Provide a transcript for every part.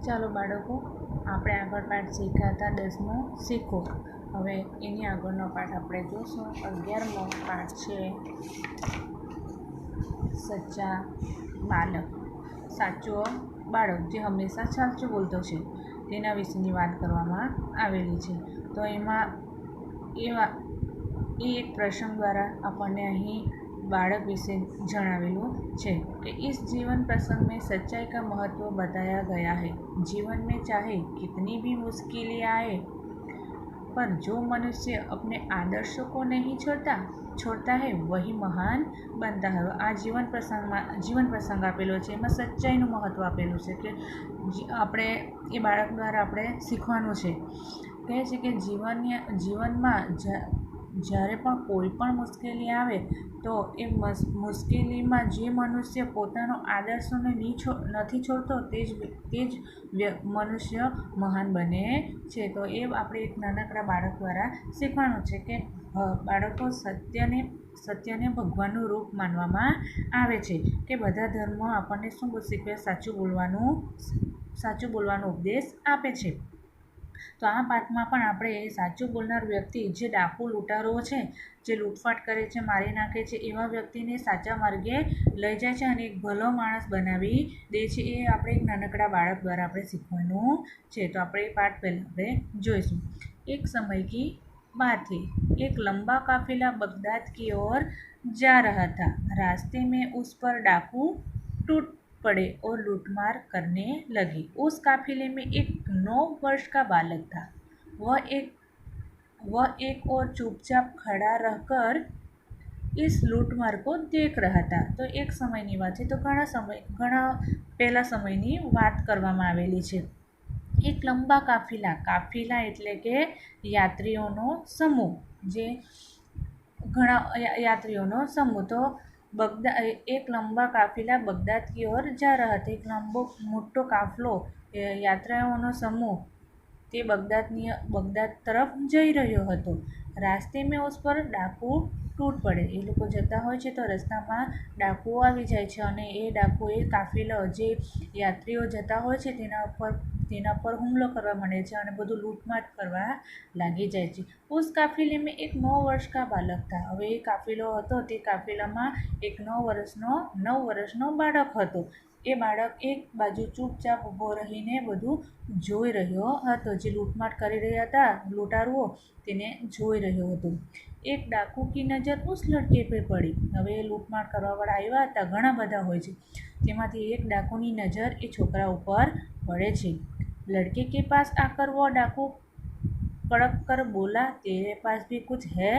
ચાલો બાળકો, આપણે આગળ પાઠ શીખ્યા 10મો શીખો. હવે એની આગળનો પાઠ આપણે જોઈશું. 11મો પાઠ છે સચ્ચા બાલક. સાચો બાળક જે હંમેશા સાચું બોલતો છે તેના વિશેની વાત કરવામાં આવેલી છે. તો એમાં એ એક પ્રસંગ દ્વારા આપણને અહીં बालक विषय जणावेलू है कि इस जीवन प्रसंग में सच्चाई का महत्व बताया गया है. जीवन में चाहे कितनी भी मुश्किलें आए, पर जो मनुष्य अपने आदर्शों को नहीं छोड़ता है वही महान बनता है. आ जीवन प्रसंग आपेलो है, एमां सच्चाईनुं महत्व आपेलुं छे कि आपणे ए बाळक द्वारा आपणे शीखवानुं छे. कहे छे कि जीवनमां જ્યારે પણ કોઈ પણ મુશ્કેલી આવે તો એ મુશ્કેલીમાં જે મનુષ્ય પોતાનો આદર્શોને નથી છોડતો તે જ મનુષ્ય મહાન બને છે. તો એ આપણે એક નાનકડા બાળક દ્વારા શીખવાનું છે કે બાળકો સત્યને ભગવાનનું રૂપ માનવામાં આવે છે. કે બધા ધર્મો આપણને શું શીખવે? સાચું બોલવાનો ઉપદેશ આપે છે. તો આ પાઠમાં પણ આપણે સાચું બોલનાર વ્યક્તિ, જે ડાકુ લૂંટારો છે, જે લૂંટફાટ કરે છે, મારી નાખે છે, એવા વ્યક્તિને સાચા માર્ગે લઈ જાય છે અને એક ભલો માણસ બનાવી દે છે. એ આપણે એક નાનકડા બાળક દ્વારા આપણે શીખવાનું છે. તો આપણે એ પાઠ પહેલાં આપણે જોઈશું. એક સમય કી बात थी, एक लंबा काफिला बगदाद की ओर जा रहा था. रास्ते में उस पर डाकू टूट पड़े और लूटमार करने लगे. उस काफिले में एक 9 वर्ष का बालक था. वह एक और चुपचाप खड़ा रहकर इस लूटमार को देख रहा था. तो एक समयની વાત છે. તો ઘણા પહેલા સમયની વાત કરવામાં આવેલી છે. એક લંબા કાફિલા એટલે કે યાત્રીઓનો સમૂહ, જે ઘણા યાત્રીઓનો સમૂહ. તો એક લંબા કાફિલા બગદાદ કી ઓર જા રહા હતા. એક મોટો કાફલો, યાત્રાઓનો સમૂહ તે બગદાદ તરફ જઈ રહ્યો હતો. રાસ્તે મેં ઉસ પર ડાકુ તૂટ પડે. એ લોકો જતા હોય છે તો રસ્તામાં ડાકુઓ આવી જાય છે અને એ ડાકુએ કાફિલો, જે યાત્રીઓ જતા હોય છે તેના પર હુમલો કરવા માંડે છે અને બધું લૂંટમાટ કરવા લાગી જાય છે. ઉસ કાફિલે મેં એક 9 વર્ષ કા બાલક થા. હવે એ કાફિલો હતો, તે કાફિલામાં એક 9 વર્ષનો બાળક હતો. એ બાળક એક બાજુ ચૂપચાપ ઊભો રહીને બધું જોઈ રહ્યો હતો. જે લૂંટમાટ કરી રહ્યા હતા લૂંટારુઓ, તેને જોઈ રહ્યો હતો. એક ડાકુ કી નજર ઉસ લડકે પે પડી. હવે એ લૂંટમાટ કરવાવાળા આવ્યા હતા, ઘણા બધા હોય છે, તેમાંથી એક ડાકુની નજર એ છોકરા ઉપર પડે છે. लड़के के पास आकर वो डाकू कड़क कर बोला, तेरे पास भी कुछ है?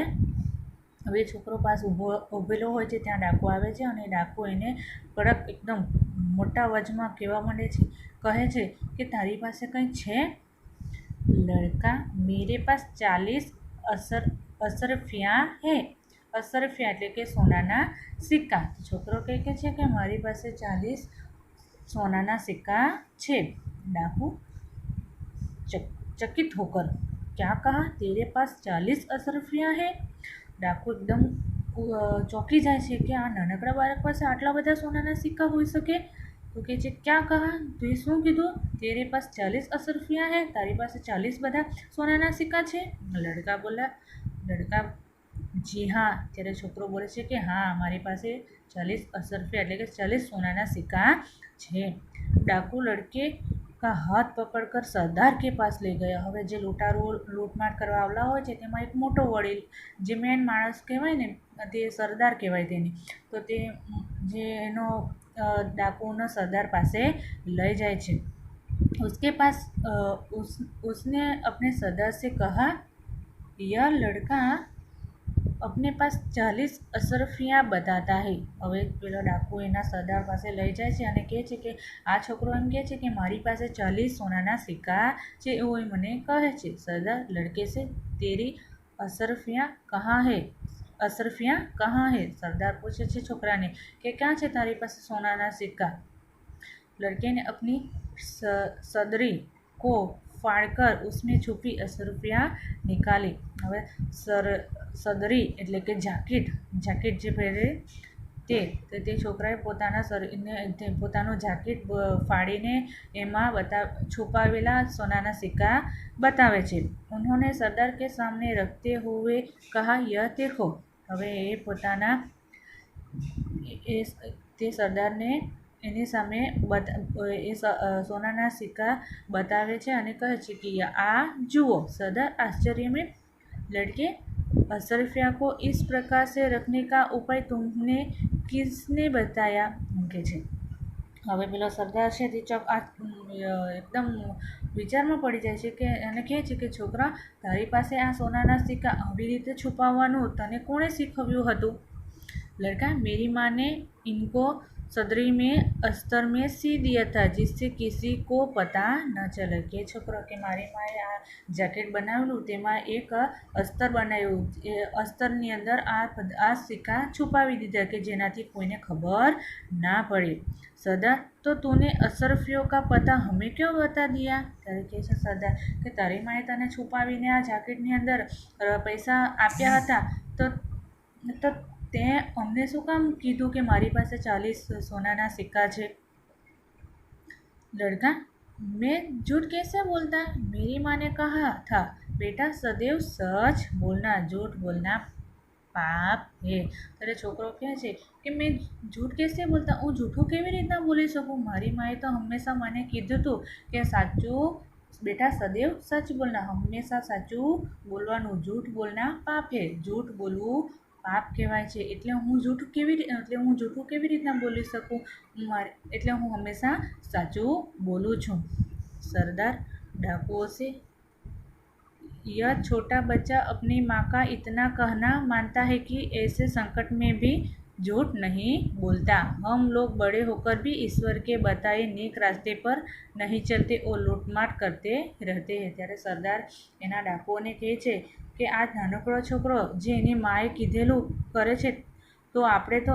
હવે છોકરો પાસ ઊભેલો હોય છે, ત્યાં ડાકુ આવે છે અને ડાકુ એને કડક એકદમ મોટા અવાજમાં કહેવા માંડે છે, કહે છે કે તારી પાસે કંઈ છે? લડકા, મેરે પાસ 40 અસરફિયા હે. અસરફિયા એટલે કે સોનાના સિક્કા. છોકરો કહે છે કે મારી પાસે 40 સોનાના સિક્કા છે. डाकू चकित होकर, क्या कहा? तेरे पास 40 अशरफियाँ है? डाकू एकदम ચોંકી જાય છે કે આ નાનકડા બાળક પાસે આટલા બધા સોનાના સિક્કા હોઈ શકે. તો કહે છે, ક્યાં કહા? તું શું કીધું? તેરે પાસ 40 અશરફિયા હે? તારી પાસે 40 બધા સોનાના સિક્કા છે? લડકા જી હા. ત્યારે છોકરો બોલે છે કે હા, મારી પાસે 40 અશરફિયા એટલે કે 40 સોનાના સિક્કા છે. डाकू लड़के का हाथ पकड़कर सरदार के पास ले गया. હવે જે લૂંટમાટ કરવા આવલા હોય છે તેમાં એક મોટો વડીલ, જે મેન માણસ કહેવાય ને, તે સરદાર કહેવાય તેને. તો તે જે એનો ડાકુનો સરદાર પાસે લઈ જાય છે. उसके पास उसने अपने सरदार से कहा, यह लड़का अपने पास 40 અશરફિયા बताता है. હવે પેલો ડાકુ એના સરદાર પાસે લઈ જાય છે અને કહે છે કે આ છોકરો એમ કહે છે કે મારી પાસે 40 સોનાના સિક્કા છે, એવું એ મને કહે છે. સરદાર લડકે સે, તેરી અશરફિયા કહા હે? સરદાર પૂછે છે છોકરાને કે ક્યાં છે તારી પાસે સોનાના સિક્કા? લડકે ને अपनी सदरी को फाड़कर उसमें छुपी અશરફિયા નિકાલી. હવે સદરી એટલે કે જાકેટ જે પહેરે તે છોકરાએ પોતાના શરીરને પોતાનું જાકેટ ફાડીને એમાં છુપાવેલા સોનાના સિક્કા बतावे छे। उन्होंने सरदार के सामने रखते हुए कहा, यह देखो। હવે એ પોતાના તે સરદારને એની સામે સોનાના સિક્કા બતાવે છે અને કહે છે કે આ જુઓ। सरदार आश्चर्य में लड़के, अशरफिया को इस प्रकार से रखने का उपाय तुमने किसने बताया? કહે છે। હવે પેલો સરદાર છે તે એકદમ વિચારમાં પડી જાય છે કે અને કહે છે કે છોકરા, તારી પાસે આ સોનાના સિક્કા આવી રીતે છુપાવવાનું તને કોણે શીખવ્યું હતું? लड़का, मेरी माँ ने इनको सदरी में अस्तर में सी दिया था जिससे किसी को पता न चले। કે છોકરો કે મારી માએ આ જેકેટ બનાવેલું તેમાં એક અસ્તર બનાવ્યું, એ અસ્તરની અંદર આ સિક્કા છુપાવી દીધા કે જેનાથી કોઈને ખબર ના પડે। सरदार, तो तूने अशरफियों का पता हमें क्यों बता दिया? ત્યારે કહે છે સરદાર કે તારી માએ તને છુપાવીને આ જેકેટની અંદર પૈસા આપ્યા હતા તો તે અમને શું કામ કીધું કે મારી પાસે 40 સોનાના સિક્કા છે? लड़का, मैं झूठ कैसे बोलता? मेरी माँ ने कहा था बेटा सदैव सच बोलना, झूठ बोलना પાપ હે। ત્યારે છોકરો કહે છે કે મેં જૂઠ કેસે બોલતા, હું જૂઠું કેવી રીતના બોલી શકું? મારી માએ તો હંમેશા મને કીધું હતું કે સાચું બેટા સदैव સચ બોલના, હંમેશા સાચું બોલવાનું, જૂઠ બોલના પાપ હે। જૂઠ બોલવું પાપ કહેવાય છે, એટલે હું જૂઠું કેવી રીતના બોલી શકું? એટલે હું હંમેશા સાચું બોલું છું। सरदार डाकुओं से, यह छोटा बच्चा अपनी माँ का इतना कहना मानता है कि ऐसे संकट में भी झूठ नहीं बोलता। हम लोग बड़े होकर भी ईश्वर के बताए नेक रास्ते पर नहीं चलते और लूटमार करते रहते हैं। ત્યારે સરદાર એના ડાકુઓને કહે છે કે આ નાનકડો છોકરો જે એની માએ કીધેલું કરે છે, તો આપણે તો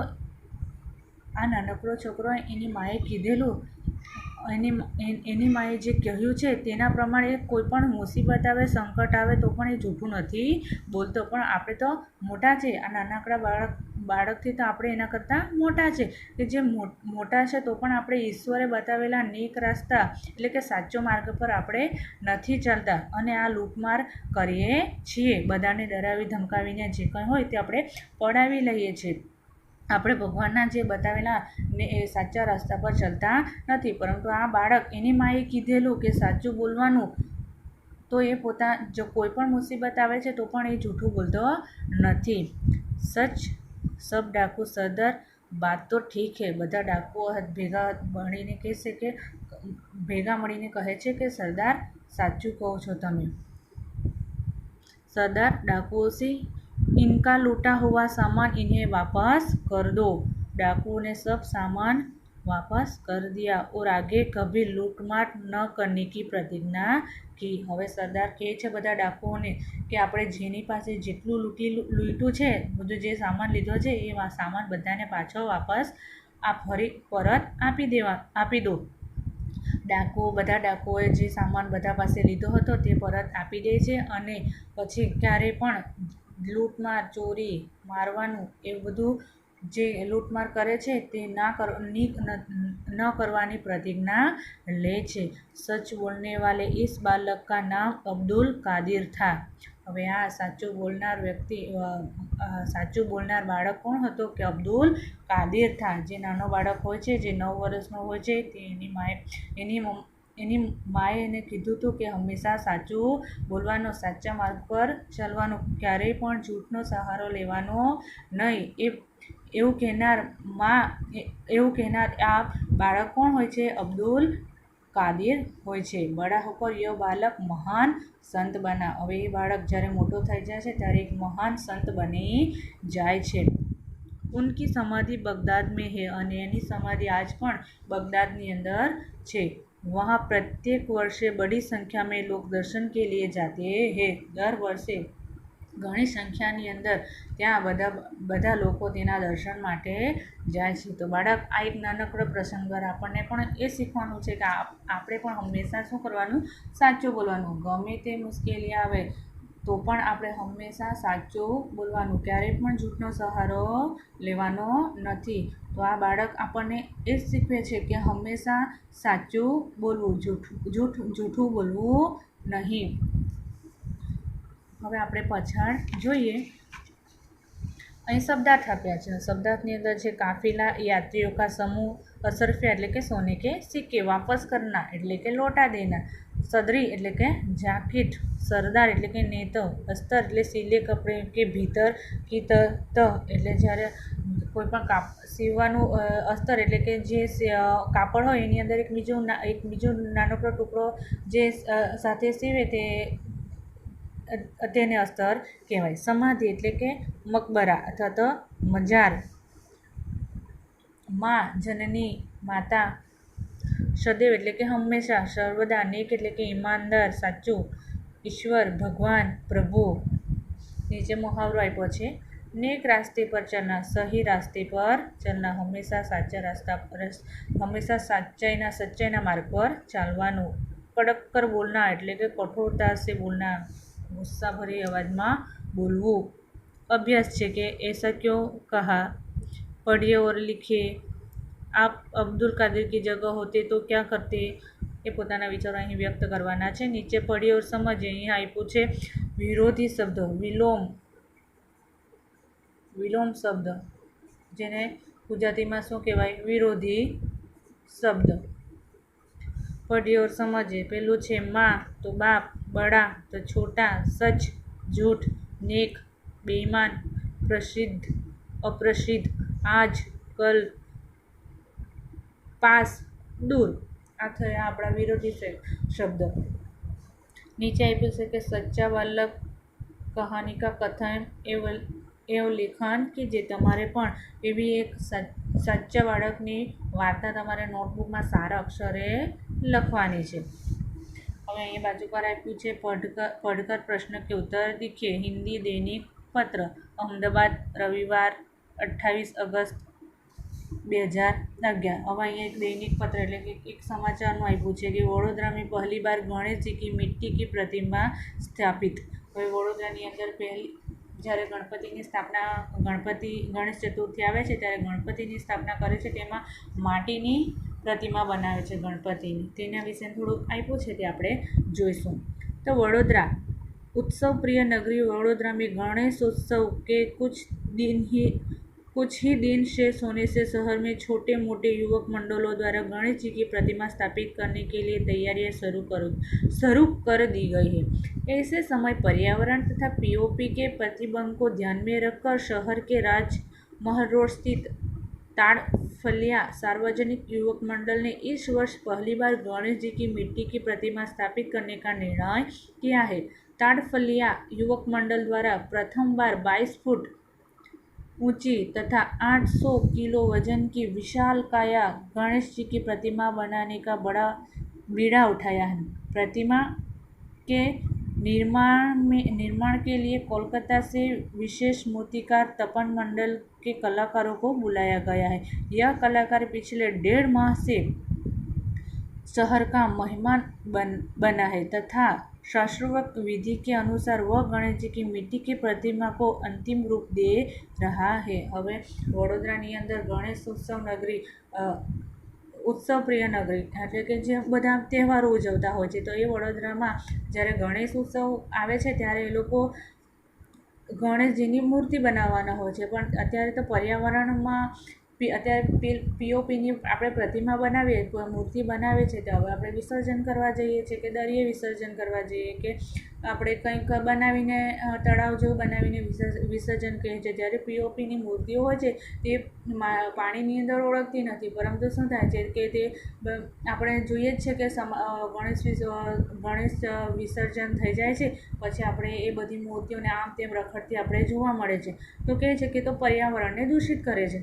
આ નાનકડો છોકરો એની માએ કીધેલું એની માએ જે કહ્યું છે તેના પ્રમાણે કોઈ પણ મુસીબત આવે, સંકટ આવે તો પણ એ જૂઠું નથી બોલતો। પણ આપણે તો મોટા છે, આ નાનકડા બાળકથી તો આપણે એના કરતાં મોટા છે કે જે મોટા છે તો પણ આપણે ઈશ્વરે બતાવેલા નેક રસ્તા એટલે કે સાચો માર્ગ પર આપણે નથી ચાલતા અને આ લૂંટમાર કરીએ છીએ। બધાને ડરાવી ધમકાવીને જે કંઈ હોય તે આપણે પડાવી લઈએ છીએ। આપણે ભગવાનના જે બતાવેલા ને એ સાચા રસ્તા પર ચાલતા નથી, પરંતુ આ બાળક એની માએ કીધેલું કે સાચું બોલવાનું, તો એ જો કોઈ પણ મુસીબત આવે છે તો પણ એ જૂઠું બોલતો નથી। સચ સબ ડાકુ સરદાર, બાત તો ઠીક હે। બધા ડાકુઓ ભેગા મળીને કહે છે કે સરદાર સાચું કહો છો તમે। सरदार डाकुओं से, इनका लूटा हुआ सामान इन्हें वापस कर दो। डाकुओं ने सब सामान वापस कर दिया और आगे कभी लूटमार न करने की प्रतिज्ञा की। હવે સરદાર કહે છે બધા ડાકુઓને કે આપણે જેની પાસે જેટલું લૂંટ્યું છે, બધું જે સામાન લીધો છે એ સામાન બધાને પાછો વાપસ પરત આપી દો। બધા ડાકુઓએ જે સામાન બધા પાસે લીધો હતો તે પરત આપી દે છે અને પછી ક્યારેય પણ લૂંટમાર, ચોરી, મારવાનું એ બધું જે લૂંટમાર કરે છે તે ન કરવાની પ્રતિજ્ઞા લે છે। સચ બોલને વાલે ઇસ બાલક કા નામ અબ્દુલ કાદિર થા। હવે આ સાચું બોલનાર બાળક કોણ હતો કે અબ્દુલ કાદિર થા। જે નાનો બાળક હોય છે, જે 9 વર્ષનો હોય છે, તે એની માએ એને કીધું હતું કે હંમેશા સાચું બોલવાનું, સાચા માર્ગ પર ચાલવાનું, ક્યારેય પણ જૂઠનો સહારો લેવાનો નહીં। એવું કહેનાર આ બાળક કોણ હોય છે? અબ્દુલ કાદિર હોય છે। બડા હોકર યહ બાલક મહાન સંત બના। હવે એ બાળક જ્યારે મોટો થઈ જાય છે ત્યારે એક મહાન સંત બની જાય છે। ઉનકી સમાધિ બગદાદ में है અને એની સમાધિ આજ પણ બગદાદની અંદર છે। वहाँ प्रत्येक वर्षे बड़ी संख्या में लोग दर्शन के लिए जाते हैं। દર વર્ષે ઘણી સંખ્યાની અંદર ત્યાં બધા લોકો તેના દર્શન માટે જાય છે। તો બાળક આ એક નાનકડો પ્રસંગ દ્વારા આપણને પણ એ શીખવાનું છે કે આપણે પણ હંમેશા શું કરવાનું? સાચું બોલવાનું। ગમે તે મુશ્કેલી આવે, તો પણ આપણે હંમેશા સાચું બોલવાનું, ક્યારેય પણ જૂઠનો સહારો લેવાનો નથી. તો આ બાળક આપણને એ જ શીખવે છે કે હંમેશા સાચું બોલવું, જૂઠું બોલવું નહીં. હવે આપણે પાછળ જોઈએ. અહીં શબ્દાર્થ આપ્યા છે. શબ્દાર્થની અંદર છે કાફિલા, યાત્રીઓ કા સમૂહ, અસરફિયા એટલે કે સોને કે સિક્કે, વાપસ કરના એટલે કે લौटा દેના, સદરી એટલે કે જાકીટ, સરદાર એટલે કે નેતો, અસ્તર એટલે સિલે કપડે કે ભીતર, કી ત એટલે જ્યારે કોઈ પણ સીવવાનું, અસ્તર એટલે કે જે કાપડ હોય એની અંદર એક બીજો નાનકડો ટુકડો જે સાથે સીવે તેને અસ્તર કહેવાય. સમાધિ એટલે કે મકબરા અથવા તો મજાર. માં જનની માતા, સદૈવ એટલે કે હંમેશા, સર્વદા, નેક એટલે કે ઈમાનદાર, સાચું, ઈશ્વર, ભગવાન, પ્રભુ. નીચે મુહાવરો આપ્યો છે. નેક રાસ્તે પર ચલના, સહી રાસ્તે પર ચલના, હંમેશા સચ્ચાઈના માર્ગ પર ચાલવાનું. કડક કર બોલના એટલે કે કઠોરતા સે બોલના, ગુસ્સાભરી અવાજમાં બોલવું. અભ્યાસ છે કે એસા ક્યો કહા, પઢિએ ઓર લિખિએ, આપ અબ્દુલ કાદર કી જગહ હોતે તો ક્યાં કરતે. એ પોતાના વિચારો અહીં વ્યક્ત કરવાના છે. નીચે પઢીએ ઓર સમજીએ. અહીંયા આપ્યું છે વિરોધી શબ્દ, વિલોમ શબ્દ, જેને ગુજરાતીમાં શું કહેવાય? વિરોધી શબ્દ. પઢીએ ઓર સમજીએ. પહેલું છે માં તો બાપ, બડા તો છોટા, સચ झूठ, नेक बेईमान, प्रसिद्ध अप्रसिद्ध, आज कल, पास दूर. આ થયા આપણા વિરોધી શબ્દ. નીચે આપ્યું છે કે સચ્ચા બાલક કહાની કા કથન એવું લેખન કે જે તમારે પણ એવી એક સાચા બાળકની વાર્તા તમારે નોટબુકમાં સારા અક્ષરે લખવાની છે. હવે અહીંયા બાજુ પર આપ્યું છે પઢકર પ્રશ્ન કે ઉત્તર દીખીએ. હિન્દી દૈનિક પત્ર, અમદાવાદ, રવિવાર 28 અગસ્ત 2011. હવે અહીંયા એક દૈનિક પત્ર એટલે કે એક સમાચારનું આપ્યું છે કે વડોદરા में पहली बार गणेश जी की मिट्टी की प्रतिमा स्थापित. હવે વડોદરાની અંદર જ્યારે ગણેશ ચતુર્થી આવે છે ત્યારે ગણપતિની સ્થાપના કરે છે. તેમાં માટીની પ્રતિમા બનાવે છે ગણપતિની. તેના વિશે થોડુંક આપ્યું છે તે આપણે જોઈશું. તો વડોદરા उत्सव प्रिय नगरी वडोदरा में गणेश उत्सव के कुछ ही दिन से होने से शहर में छोटे मोटे युवक मंडलों द्वारा गणेश जी की प्रतिमा स्थापित करने के लिए तैयारियां शुरू कर दी गई है. ऐसे समय पर्यावरण तथा पीओपी के प्रतिबंध को ध्यान में रखकर शहर के राजमहल रोड स्थित ताड़फलिया सार्वजनिक युवक मंडल ने इस वर्ष पहली बार गणेश जी की मिट्टी की प्रतिमा स्थापित करने का निर्णय किया है. ताड़फलिया युवक मंडल द्वारा प्रथम बार 22 फुट ऊंची तथा 800 किलो वजन की विशालकाया गणेश जी की प्रतिमा बनाने का बड़ा बीड़ा उठाया है. प्रतिमा के निर्माण के लिए कोलकाता से विशेष मूर्तिकार तपन मंडल के कलाकारों को बुलाया गया है. यह कलाकार पिछले 1.5 माह से शहर का मेहमान बना है तथा शास्त्रोक्त विधि के अनुसार वह गणेश जी की मिट्टी की प्रतिमा को अंतिम रूप दे रहा है. હવે વડોદરાની અંદર ગણેશ ઉત્સવ નગરી, ઉત્સવ પ્રિય નગરી એટલે કે જે બધા તહેવારો ઉજવતા હોય છે, તો એ વડોદરામાં જ્યારે ગણેશ ઉત્સવ આવે છે ત્યારે એ લોકો ગણેશજીની મૂર્તિ બનાવવાના હોય છે. પણ અત્યારે તો પર્યાવરણમાં અત્યારે પીઓપીની આપણે પ્રતિમા બનાવીએ, કોઈ મૂર્તિ બનાવે છે, તો હવે આપણે વિસર્જન કરવા જઈએ છીએ કે દરિયે વિસર્જન કરવા જઈએ કે આપણે કંઈક બનાવીને તળાવ જેવું બનાવીને વિસર્જન કહે છે. જ્યારે પીઓપીની મૂર્તિઓ હોય છે તે પાણીની અંદર ઓળખતી નથી, પરંતુ શું થાય છે કે તે આપણે જોઈએ જ છે કે ગણેશ વિસર્જન થઈ જાય છે પછી આપણે એ બધી મૂર્તિઓને આમ તેમ રખડતી આપણે જોવા મળે છે. તો કહે છે કે તો પર્યાવરણને દૂષિત કરે છે.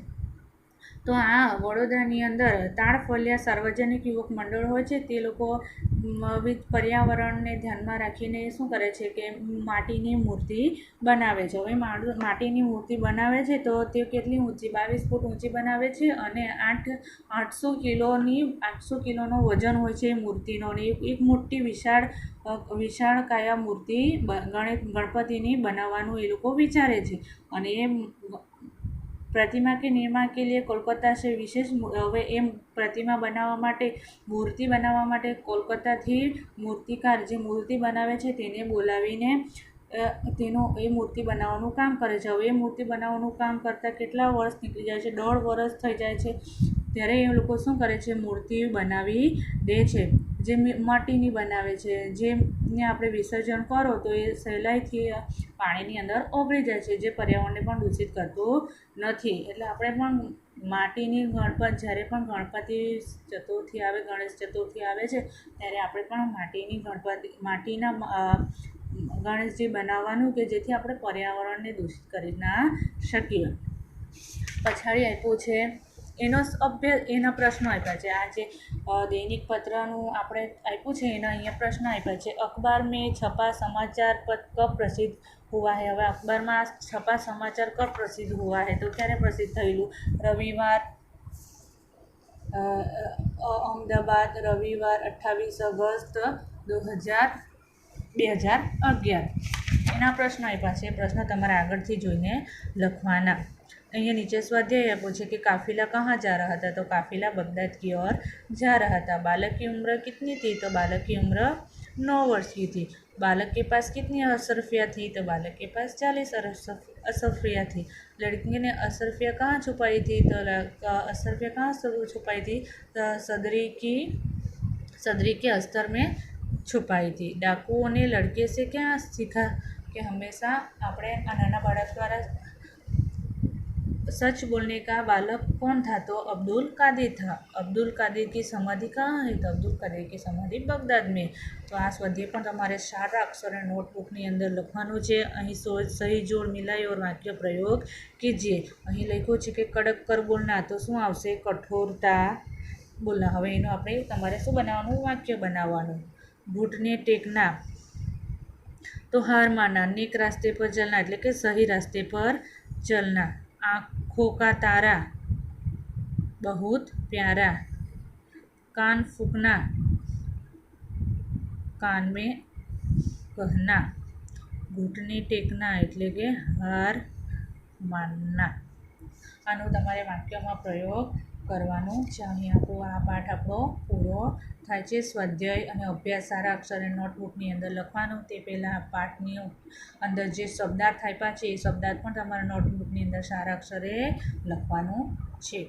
તો આ વડોદરાની અંદર તાળફળિયા સાર્વજનિક યુવક મંડળ હોય છે તે લોકો વિવિધ પર્યાવરણને ધ્યાનમાં રાખીને શું કરે છે કે માટીની મૂર્તિ બનાવે છે. હવે માટીની મૂર્તિ બનાવે છે તો તે કેટલી ઊંચી 22 ફૂટ ઊંચી બનાવે છે અને 800 કિલોનો વજન હોય છે એ મૂર્તિનો. અને એક મોટી વિશાળ કાયા મૂર્તિ ગણપતિની બનાવવાનું એ લોકો વિચારે છે. અને એ प्रतिमा के निर्माण के लिए कोलकाता से विशेष હવે એ પ્રતિમા બનાવવા માટે મૂર્તિ બનાવવા માટે કોલકાતાથી મૂર્તિકાર જે મૂર્તિ બનાવે છે તેને બોલાવીને એ મૂર્તિ બનાવવાનું કામ કરે છે. હવે એ મૂર્તિ બનાવવાનું કામ કરતાં કેટલા વર્ષ નીકળી જાય છે, 1.5 વર્ષ થઈ જાય છે. ત્યારે એ લોકો શું કરે છે, મૂર્તિ બનાવી દે છે. જે માટીની બનાવે છે, જેને આપણે વિસર્જન કરો તો એ સહેલાઈથી પાણીની અંદર ઓગળી જાય છે, જે પર્યાવરણને પણ દૂષિત કરતું નથી. એટલે આપણે પણ માટીની જ્યારે પણ ગણપતિ ચતુર્થી આવે, ગણેશ ચતુર્થી આવે છે ત્યારે આપણે પણ માટીના ગણેશજી બનાવવાનું કે જેથી આપણે પર્યાવરણને દૂષિત કરી ના શકીએ. પછાડી આપ્યું છે એના પ્રશ્નો આપ્યા છે. આ જે દૈનિક પત્રનું આપણે આપ્યું છે એના અહીંયા પ્રશ્ન આપ્યા છે. અખબાર મેં છપા સમાચાર પત્ર કબ પ્રસિદ્ધ हुआ है. હવે અખબારમાં છપા સમાચાર કબ પ્રસિદ્ધ हुआ है તો ક્યારે પ્રસિદ્ધ થયેલું? રવિવાર, અમદાવાદ, રવિવાર 28 ઓગસ્ટ 2011. એના પ્રશ્નો આપ્યા છે. પ્રશ્ન તમારે આગળથી જોઈને લખવાના. અહીંયા નીચે સ્વાધ્યાય આપ્યો છે કે કાફिला कहाँ जा रहा था તો કાફिला बगदाद की ओर जा रहा था. बालक की उम्र कितनी थी तो बालक की उम्र 9 वर्ष की थी. बालक के पास कितनी अशरफियाँ थी तो बालक के पास 40 अशरफियाँ थी. लड़की ने अशरफियाँ कहाँ छुपाई थी तो अशरफियाँ कहाँ छुपाई थी तो सदरी के अस्तर में छुपाई थी. डाकुओं ने लड़के से क्या सीखा कि हमेशा આપણે આ નાના બાળક દ્વારા सच बोलने का बालक कौन था तो अब्दुल कादिर था. अब्दुल कादिर की समाधि कहाँ है तो अब्दुल कादिर की समाधि बगदाद में. તો આ સ્વાધ્યાય પણ તમારે સારા અક્ષરે નોટબુકની અંદર લખવાનું છે. અહીં સહી જોડ મિલાય ઓર વાક્ય પ્રયોગ કીજીએ. અહીં લખ્યું છે કે કડક કર બોલના તો શું આવશે? કઠોરતા બોલના. હવે એનું આપણે તમારે શું બનાવવાનું? વાક્ય બનાવવાનું. ઘૂંટને ટેકના તો હાર માના. નેક રાસ્તે પર ચલના એટલે કે સહી રાસ્તે પર ચલના. आँखों का तारा बहुत प्यारा. कान फूकना कान में कहना. घुटने टेकना એટલે કે હાર માનના. આનો તમારે વાક્યમાં પ્રયોગ કરવાનો છે. અહીં આ પાઠ આપણો પૂરો થાય છે. સ્વાધ્યાય અને અભ્યાસ સારા અક્ષરે નોટબુકની અંદર લખવાનું. તે પહેલાં પાઠની અંદર જે શબ્દાર્થ આપ્યા છે એ શબ્દાર્થ પણ તમારા નોટબુકની અંદર સારા અક્ષરે લખવાનું છે.